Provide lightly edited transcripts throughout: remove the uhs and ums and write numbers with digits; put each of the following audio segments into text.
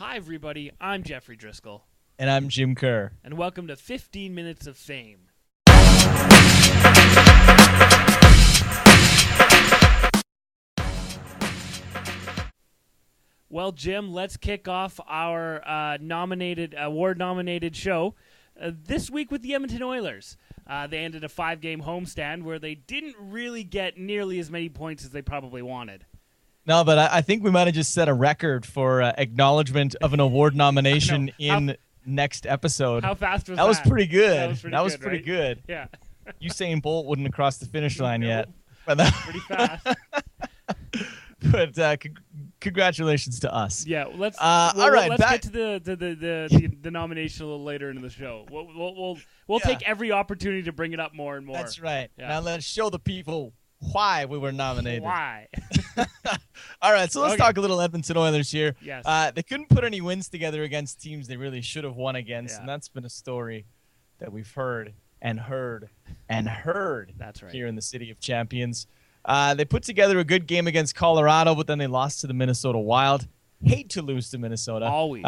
Hi, everybody. I'm Jeffrey Driscoll. And I'm Jim Kerr. And welcome to 15 Minutes of Fame. Well, Jim, let's kick off our award-nominated show this week with the Edmonton Oilers. They ended a 5-game homestand where they didn't really get nearly as many points as they probably wanted. No, but I think we might have just set a record for acknowledgement of an award nomination in next episode. How fast was that? That was pretty good. That was pretty good. Yeah. Usain Bolt wouldn't have crossed the finish line yet. Pretty fast. But congratulations to us. Yeah, let's get to the nomination a little later into the show. We'll take every opportunity to bring it up more and more. That's right. Yeah. Now let's show the people why we were nominated. Why? All right, so let's talk a little Edmonton Oilers here. Yes. They couldn't put any wins together against teams they really should have won against, and that's been a story that we've heard and heard and heard. That's right. Here in the City of Champions. They put together a good game against Colorado, but then they lost to the Minnesota Wild. Hate to lose to Minnesota. Always.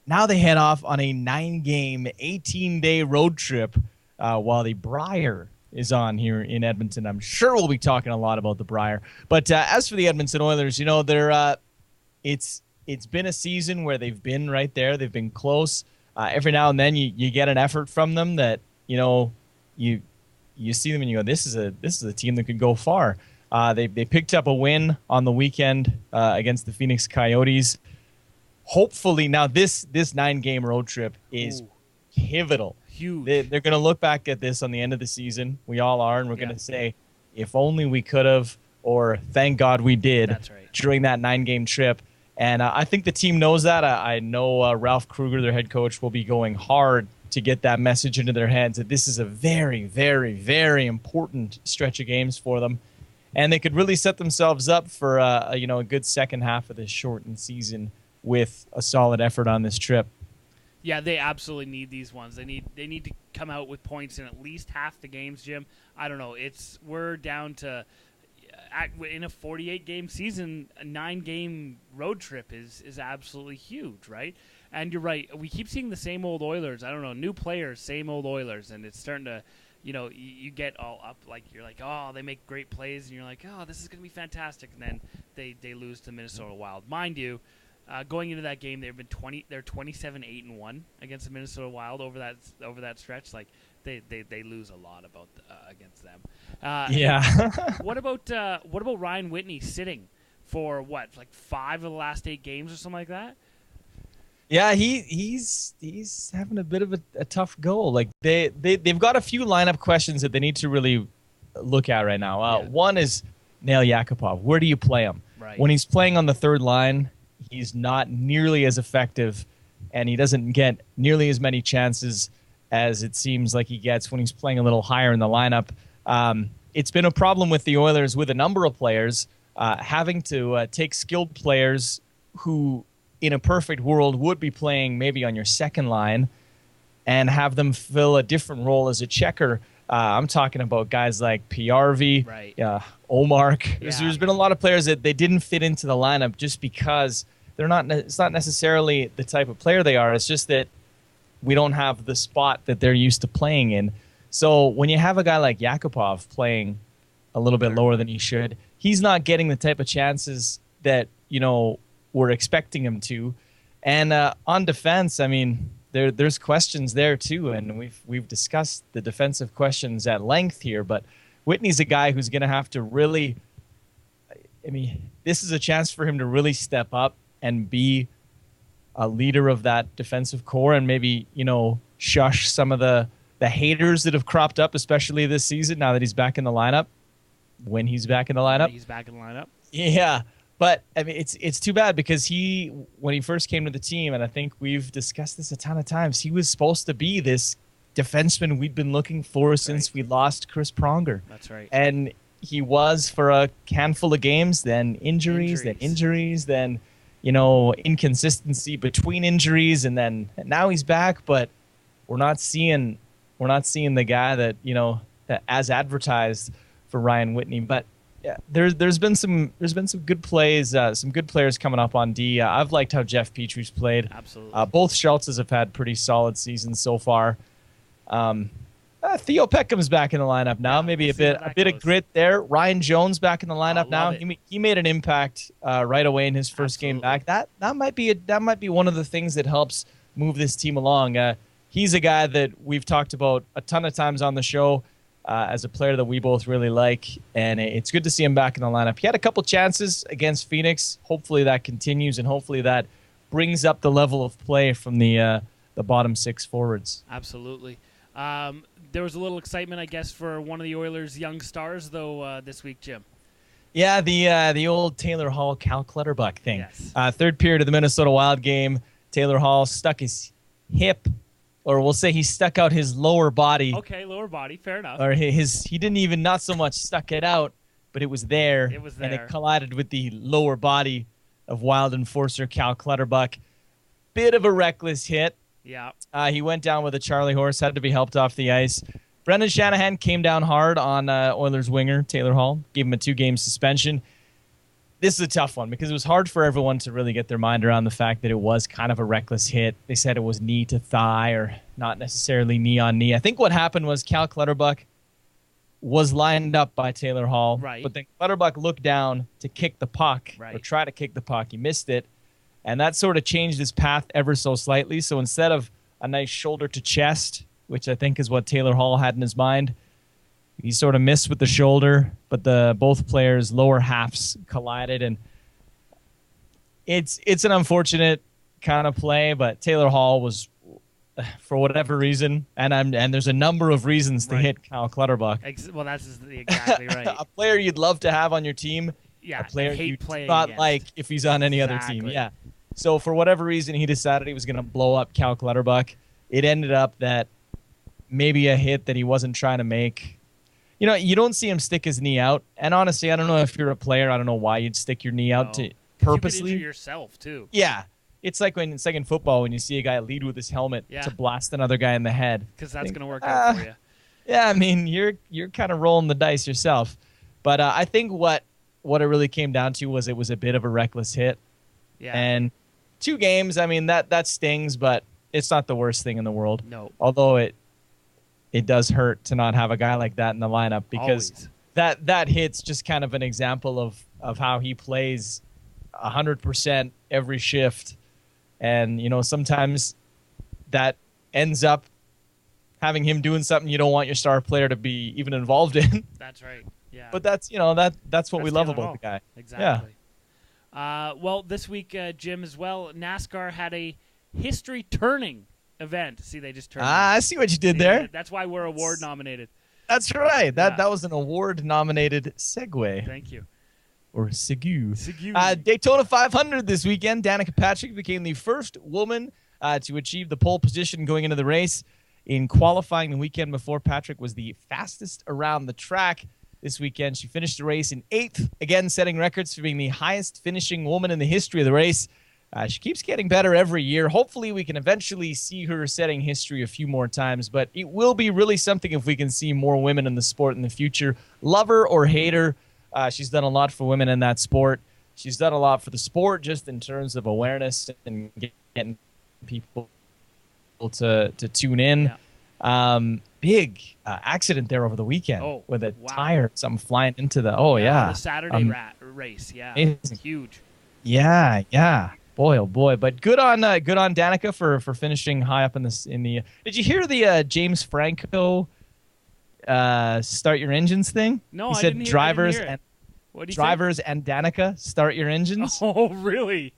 Now they head off on a 9-game, 18-day road trip while the Briar is on here in Edmonton. I'm sure we'll be talking a lot about the Briar. But as for the Edmonton Oilers, it's been a season where they've been right there. They've been close. Every now and then you get an effort from them that, you see them and you go, this is a team that could go far. They picked up a win on the weekend against the Phoenix Coyotes. Hopefully, now this 9-game road trip is pivotal. Huge. They're going to look back at this on the end of the season. We all are, and we're going to say, if only we could have, or thank God we did. That's right. During that 9-game trip. And I think the team knows that. I know Ralph Kruger, their head coach, will be going hard to get that message into their heads that this is a very, very, very important stretch of games for them. And they could really set themselves up for a good second half of this shortened season with a solid effort on this trip. Yeah, they absolutely need these ones. They need to come out with points in at least half the games, Jim. I don't know. We're down to in a 48-game season, a 9-game road trip is absolutely huge, right? And you're right. We keep seeing the same old Oilers. I don't know, new players, same old Oilers, and it's starting to, you get all up, like you're like, oh, they make great plays, and you're like, oh, this is going to be fantastic, and then they lose to Minnesota Wild. Mind you, going into that game, they're 27-8-1 against the Minnesota Wild over that stretch. Like they lose a lot against them. What about Ryan Whitney sitting for 5 of the last 8 games or something like that? Yeah, he's having a bit of a tough go. Like they've got a few lineup questions that they need to really look at right now. One is Nail Yakupov. Where do you play him? Right. When he's playing on the third line, he's not nearly as effective, and he doesn't get nearly as many chances as it seems like he gets when he's playing a little higher in the lineup. It's been a problem with the Oilers with a number of players having to take skilled players who, in a perfect world, would be playing maybe on your second line and have them fill a different role as a checker. I'm talking about guys like PRV, right. Omark. Yeah. There's been a lot of players that they didn't fit into the lineup just because they're not. It's not necessarily the type of player they are. It's just that we don't have the spot that they're used to playing in. So when you have a guy like Yakupov playing a little bit lower than he should, he's not getting the type of chances that we're expecting him to. And on defense, I mean, there's questions there too, and we've discussed the defensive questions at length here. But Whitney's a guy who's going to have to really. I mean, this is a chance for him to really step up and be a leader of that defensive core, and maybe shush some of the haters that have cropped up, especially this season. Now that he's back in the lineup, when he's back in the lineup, yeah. But I mean, it's too bad because when he first came to the team, and I think we've discussed this a ton of times, he was supposed to be this defenseman we'd been looking for since we lost Chris Pronger. That's right. And he was for a handful of games, then injuries, then inconsistency between injuries, and now he's back. But we're not seeing the guy that that as advertised for Ryan Whitney. But Yeah, there's been some good plays, some good players coming up on D. I've liked how Jeff Petrie's played. Absolutely. Both Schultzes have had pretty solid seasons so far. Theo Peckham's back in the lineup now. Yeah, maybe we'll a bit of grit there. Ryan Jones back in the lineup now. It. He made an impact right away in his first game back. That might be one of the things that helps move this team along. He's a guy that we've talked about a ton of times on the show. As a player that we both really like, and it's good to see him back in the lineup. He had a couple chances against Phoenix. Hopefully that continues, and hopefully that brings up the level of play from the bottom six forwards. Absolutely. There was a little excitement, I guess, for one of the Oilers' young stars, though, this week, Jim. Yeah, the old Taylor Hall, Cal Clutterbuck thing. Yes. Third period of the Minnesota Wild game, Taylor Hall stuck his hip, or we'll say he stuck out his lower body. Okay, lower body, fair enough. Or he didn't even, not so much stuck it out, but it was there. It was there. And it collided with the lower body of Wild enforcer Cal Clutterbuck. Bit of a reckless hit. Yeah. He went down with a Charlie horse, had to be helped off the ice. Brendan Shanahan came down hard on Oilers winger Taylor Hall, gave him a 2-game suspension. This is a tough one because it was hard for everyone to really get their mind around the fact that it was kind of a reckless hit. They said it was knee to thigh or not necessarily knee on knee. I think what happened was Cal Clutterbuck was lined up by Taylor Hall, right. But then Clutterbuck looked down to kick the puck right. or try to kick the puck. He missed it, and that sort of changed his path ever so slightly. So instead of a nice shoulder to chest, which I think is what Taylor Hall had in his mind, he sort of missed with the shoulder, but both players' lower halves collided, and it's an unfortunate kind of play. But Taylor Hall was, for whatever reason, and there's a number of reasons to hit Cal Clutterbuck. Well, that's exactly right. A player you'd love to have on your team, yeah, a player you not like if he's on any other team. Yeah. So for whatever reason, he decided he was going to blow up Cal Clutterbuck. It ended up that maybe a hit that he wasn't trying to make. You know, you don't see him stick his knee out. And honestly, I don't know if you're a player. I don't know why you'd stick your knee out to purposely. You could injure yourself, too. Yeah. It's like when it's like in football when you see a guy lead with his helmet to blast another guy in the head. Because that's going to work out for you. Yeah, I mean, you're kind of rolling the dice yourself. But I think what it really came down to was it was a bit of a reckless hit. Yeah. And 2 games, I mean, that stings, but it's not the worst thing in the world. No. Although it does hurt to not have a guy like that in the lineup because that hit's just kind of an example of how he plays 100% every shift. And, you know, sometimes that ends up having him doing something you don't want your star player to be even involved in. That's right. Yeah. But that's what we love about the guy. Exactly. Yeah. Well, this week, Jim, as well, NASCAR had a history turning event. See, they just turned. I see what you did there. That's why we're award nominated. That's right. That was an award nominated segue. Thank you. Or Segu. Daytona 500 this weekend. Danica Patrick became the first woman to achieve the pole position going into the race. In qualifying the weekend before, Patrick was the fastest around the track. This weekend, she finished the race in 8th, again setting records for being the highest finishing woman in the history of the race. She keeps getting better every year. Hopefully, we can eventually see her setting history a few more times, but it will be really something if we can see more women in the sport in the future. Love her or hate her, she's done a lot for women in that sport. She's done a lot for the sport just in terms of awareness and getting people to tune in. Yeah. Big accident there over the weekend with a tire, something flying into the the Saturday race. Yeah, amazing. Huge. Yeah. Boy, oh boy! But good on Danica for finishing high up in the. Did you hear the James Franco start your engines thing? No, he I said didn't drivers hear it. and drivers and Danica start your engines. Oh, really?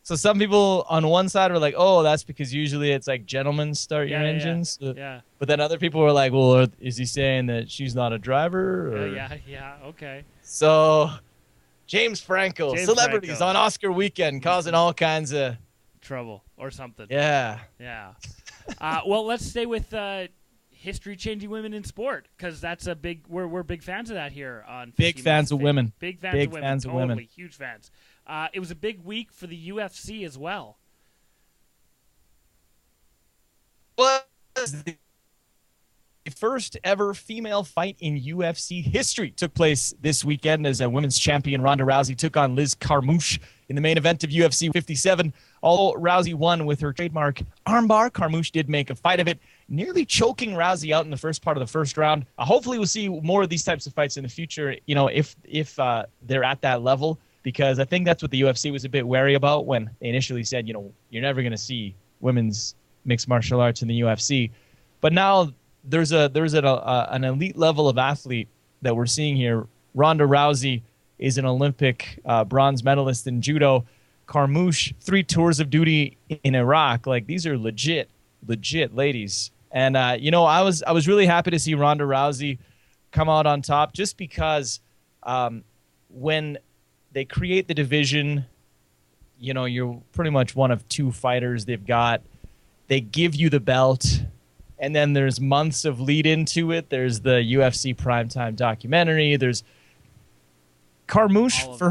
So some people on one side were like, "Oh, that's because usually it's like gentlemen start your engines." Yeah. But then other people were like, "Well, is he saying that she's not a driver?" Or? Yeah. Okay. So. James Franco, celebrities on Oscar weekend causing all kinds of trouble or something. Yeah. Well, let's stay with history-changing women in sport because that's a big. We're big fans of that here on. Big fans of women. Big fans of women. Huge fans. It was a big week for the UFC as well. Was the first ever female fight in UFC history took place this weekend as a women's champion Ronda Rousey took on Liz Carmouche in the main event of UFC 57. Although Rousey won with her trademark armbar, Carmouche did make a fight of it, nearly choking Rousey out in the first part of the first round. Hopefully we'll see more of these types of fights in the future, if they're at that level, because I think that's what the UFC was a bit wary about when they initially said, you're never going to see women's mixed martial arts in the UFC. But now there's an elite level of athlete that we're seeing here. Ronda Rousey is an Olympic bronze medalist in judo. Carmouche, 3 tours of duty in Iraq. Like, these are legit ladies. And I was really happy to see Ronda Rousey come out on top, just because when they create the division, you're pretty much one of 2 fighters they've got. They give you the belt, and then there's months of lead into it. There's the UFC primetime documentary. There's Carmouche. For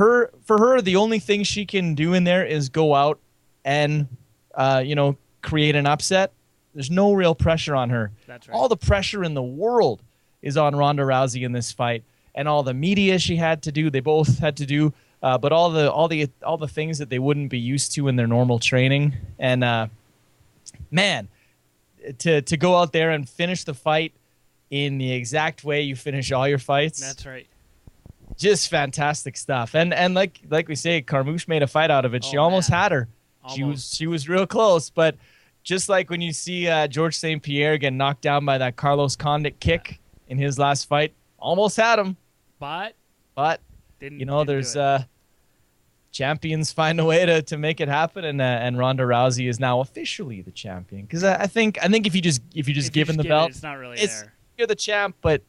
her, the only thing she can do in there is go out and create an upset. There's no real pressure on her. That's right. All the pressure in the world is on Ronda Rousey in this fight, and all the media she had to do. They both had to do, but all the things that they wouldn't be used to in their normal training. And man, to go out there and finish the fight in the exact way you finish all your fights. That's right. Just fantastic stuff. And like we say, Carmouche made a fight out of it. She almost had her. Almost. She was real close, but just like when you see George St. Pierre get knocked down by that Carlos Condit kick in his last fight, almost had him. But there's champions find a way to make it happen, and Ronda Rousey is now officially the champion. Because I think if you just give him the belt, it's not really there. You're the champ, but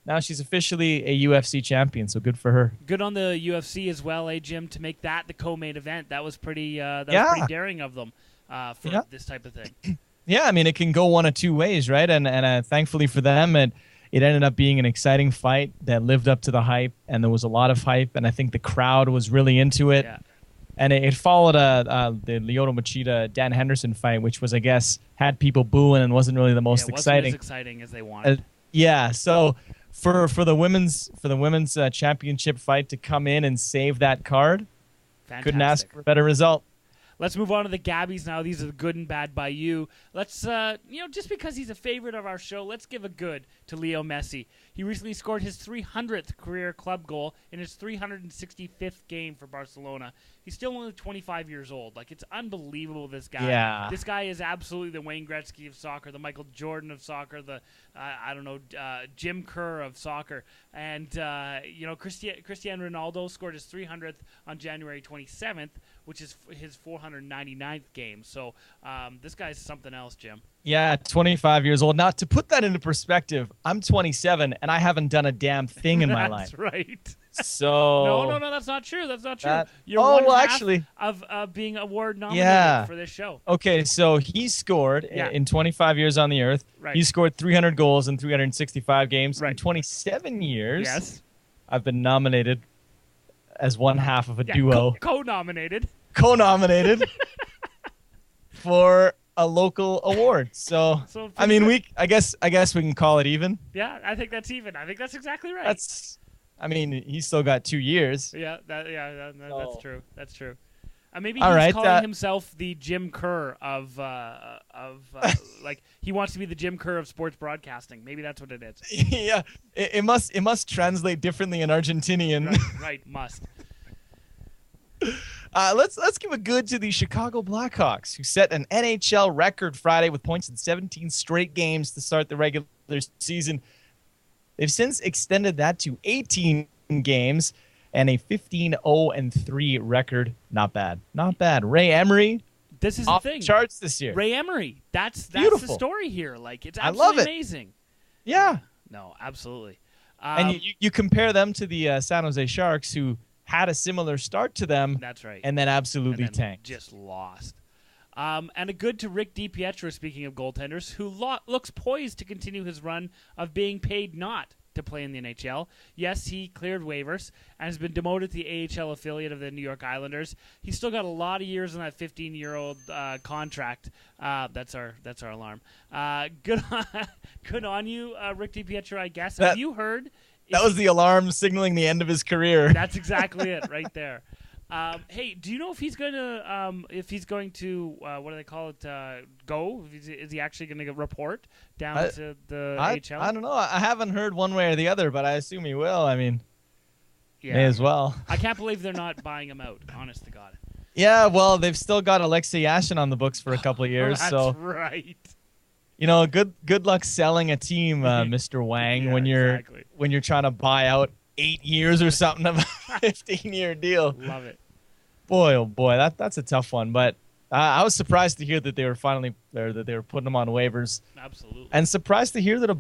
now she's officially a UFC champion. So good for her. Good on the UFC as well, Jim, to make that the co-main event. That was pretty daring of them for this type of thing. Yeah, I mean, it can go one of 2 ways, right? And thankfully for them, it ended up being an exciting fight that lived up to the hype, and there was a lot of hype, and I think the crowd was really into it. Yeah. And it followed the Lyoto Machida Dan Henderson fight, which was, I guess, had people booing and wasn't really the most exciting. Wasn't as exciting as they wanted. So for the women's championship fight to come in and save that card, fantastic. Couldn't ask for a better result. Let's move on to the GABBYs now. These are the good and bad by you. Let's, just because he's a favorite of our show, let's give a good to Leo Messi. He recently scored his 300th career club goal in his 365th game for Barcelona. He's still only 25 years old. Like, it's unbelievable, this guy. Yeah. This guy is absolutely the Wayne Gretzky of soccer, the Michael Jordan of soccer, the, Jim Kerr of soccer. And, Cristiano Ronaldo scored his 300th on January 27th, which is his 499th game. So this guy's something else, Jim. Yeah, 25 years old. Now, to put that into perspective, I'm 27, and I haven't done a damn thing in my life. That's right. So No, that's not true. That's not true. You're actually, of being award nominated for this show. Okay, so he scored in 25 years on the earth. Right. He scored 300 goals in 365 games. Right. In 27 years, yes, I've been nominated as one half of a duo. Co-nominated for a local award. So I mean, I guess we can call it even. Yeah, I think that's even. I think that's exactly right. He's still got 2 years. Yeah, that's true. That's true. Maybe All he's right, calling himself the Jim Kerr of like he wants to be the Jim Kerr of sports broadcasting. Maybe that's what it is. Yeah, it must translate differently in Argentinian. Right, must. Let's give a good to the Chicago Blackhawks, who set an NHL record Friday with points in 17 straight games to start the regular season. They've since extended that to 18 games and a 15-0-3 record. Not bad. Ray Emery, this is off the thing. Charts this year. Ray Emery, that's beautiful. The story here. Like, it's I love absolutely it. amazing. Yeah. No, absolutely. And you compare them to the San Jose Sharks, who had a similar start to them. That's right. And then absolutely tanked. Just lost. And a good to Rick DiPietro, speaking of goaltenders, who looks poised to continue his run of being paid not to play in the NHL. Yes, he cleared waivers and has been demoted to the AHL affiliate of the New York Islanders. He's still got a lot of years on that 15-year-old contract. That's our alarm. Good on you, Rick DiPietro, I guess. Have you heard? That was the alarm signaling the end of his career. That's exactly it right there. Hey, do you know if he's going to what do they call it, go? Is he actually going to report down to the AHL? I don't know. I haven't heard one way or the other, but I assume he will. I mean, may as well. I can't believe they're not buying him out, honest to God. Yeah, well, they've still got Alexei Yashin on the books for a couple of years. That's right. You know, good luck selling a team, Mr. Wang, when you're trying to buy out 8 years or something of a 15-year deal. Love it. Boy, oh boy, that's a tough one. But I was surprised to hear that they were putting him on waivers. Absolutely. And surprised to hear that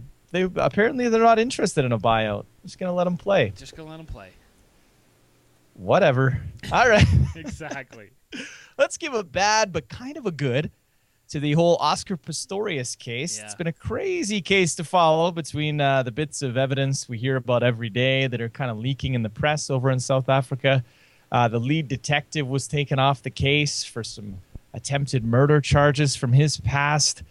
apparently they're not interested in a buyout. Just gonna let him play. Whatever. All right. Exactly. Let's give a bad but kind of a good to the whole Oscar Pistorius case. Yeah. It's been a crazy case to follow between the bits of evidence we hear about every day that are kind of leaking in the press over in South Africa. The lead detective was taken off the case for some attempted murder charges from his past.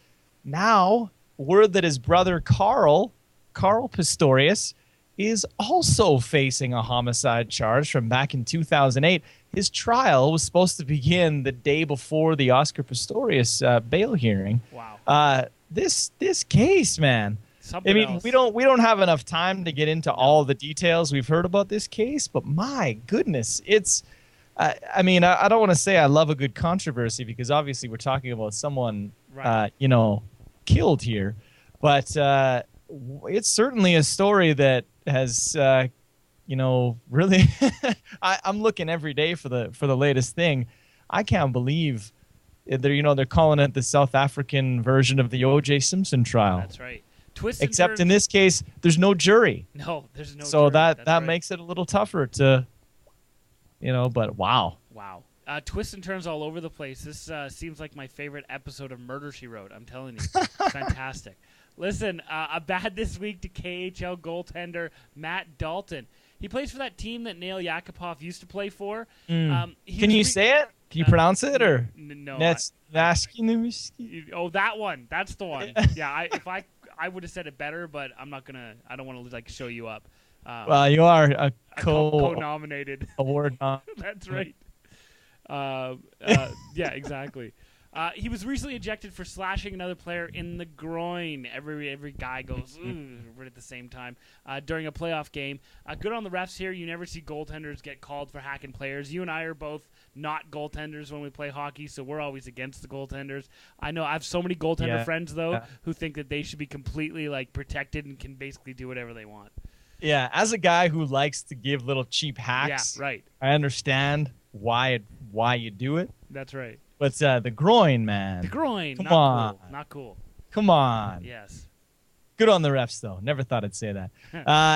Now, word that his brother Carl Pistorius, is also facing a homicide charge from back in 2008. His trial was supposed to begin the day before the Oscar Pistorius bail hearing. Wow. This case, man. Something I mean, else. we don't have enough time to get into all the details we've heard about this case, but my goodness, it's. I mean, I don't want to say I love a good controversy because obviously we're talking about someone, Right. killed here, but it's certainly a story that has, really. I'm looking every day for the latest thing. I can't believe they're calling it the South African version of the O.J. Simpson trial. That's right. Except in this case, there's no jury. No, there's no. So jury. that right. makes it a little tougher to, But wow. Wow. Twists and turns all over the place. This seems like my favorite episode of Murder, She Wrote. I'm telling you. Fantastic. Listen, a bad this week to KHL goaltender Matt Dalton. He plays for that team that Nail Yakupov used to play for. Can you say it? Can you pronounce it? Or no. Oh, that one. That's the one. Yeah, I would have said it better, but I'm not gonna. I don't want to show you up. Well, you are a co-nominated award. That's right. Yeah, exactly. He was recently ejected for slashing another player in the groin. Every guy goes right at the same time during a playoff game. Good on the refs here. You never see goaltenders get called for hacking players. You and I are both not goaltenders when we play hockey, so we're always against the goaltenders. I know I have so many goaltender friends though who think that they should be completely protected and can basically do whatever they want. Yeah, as a guy who likes to give little cheap hacks, yeah, right. I understand why you do it. That's right. But the groin, man. The groin. Come not on. Cool. Not cool. Come on. Yes. Good on the refs, though. Never thought I'd say that.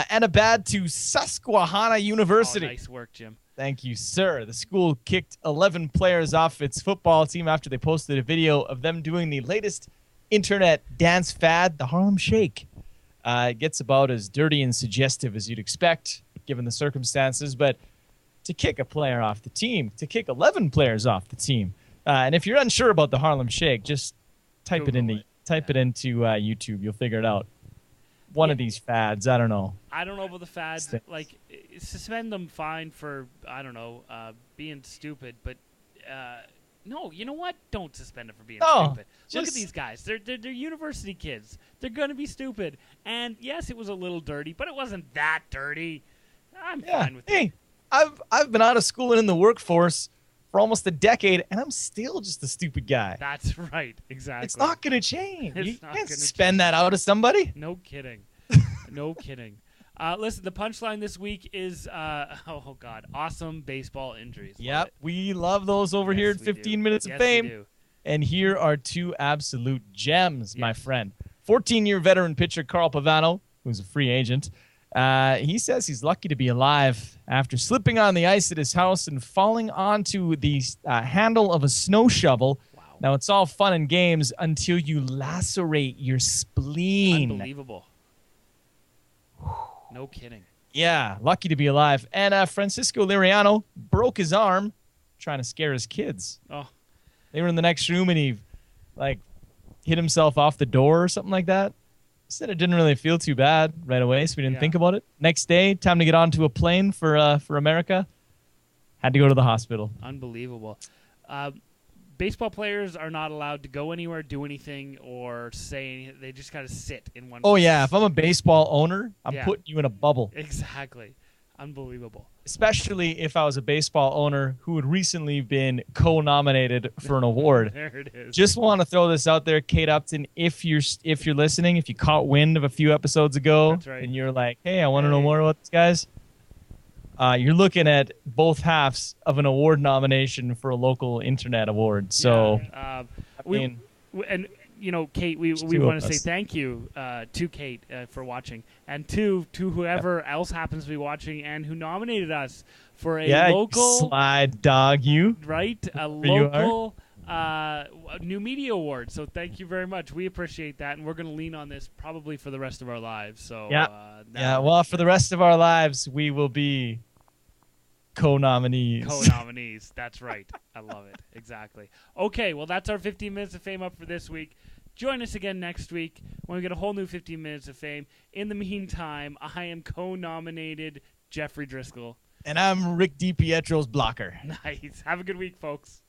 And a bad to Susquehanna University. Oh, nice work, Jim. Thank you, sir. The school kicked 11 players off its football team after they posted a video of them doing the latest internet dance fad, the Harlem Shake. It gets about as dirty and suggestive as you'd expect, given the circumstances. But to kick a player off the team, to kick 11 players off the team, and if you're unsure about the Harlem Shake, just type it into YouTube. You'll figure it out. One of these fads. I don't know. I don't know about the fads. Suspend them, fine for being stupid. But no, you know what? Don't suspend them for being stupid. Look at these guys. They're university kids. They're gonna be stupid. And yes, it was a little dirty, but it wasn't that dirty. I'm fine with it. I've been out of school and in the workforce for almost a decade, and I'm still just a stupid guy. That's right. Exactly. It's not going to change. You can't spend change. that out of somebody. No kidding. No kidding. Listen, the punchline this week is, awesome baseball injuries. Yep, we love those over here at 15 Minutes of Fame. And here are two absolute gems, my friend. 14-year veteran pitcher Carl Pavano, who's a free agent. He says he's lucky to be alive after slipping on the ice at his house and falling onto the handle of a snow shovel. Wow. Now, it's all fun and games until you lacerate your spleen. Unbelievable. No kidding. Yeah, lucky to be alive. And Francisco Liriano broke his arm trying to scare his kids. Oh. They were in the next room, and he, hit himself off the door or something like that. Said it didn't really feel too bad right away, so we didn't think about it. Next day, time to get onto a plane for America. Had to go to the hospital. Unbelievable. Baseball players are not allowed to go anywhere, do anything, or say anything. They just gotta sit in one place. Yeah. If I'm a baseball owner, I'm putting you in a bubble. Exactly. Unbelievable. Especially if I was a baseball owner who had recently been co-nominated for an award. There it is. Just want to throw this out there, Kate Upton. If you're listening, if you caught wind of a few episodes ago, that's right, and you're like, hey, I want to know more about these guys, you're looking at both halves of an award nomination for a local internet award. So, Kate, we want to say thank you to Kate for watching, and to whoever else happens to be watching and who nominated us for a local slide dog, a local new media award. So thank you very much. We appreciate that, and we're going to lean on this probably for the rest of our lives. So well, for the rest of our lives, we will be co-nominees. That's right. I love it. Exactly. Okay, well, that's our 15 minutes of fame up for this week. Join us again next week when we get a whole new 15 minutes of fame. In the meantime, I am co-nominated Jeffrey Driscoll. And I'm Rick DiPietro's blocker. Nice. Have a good week, folks.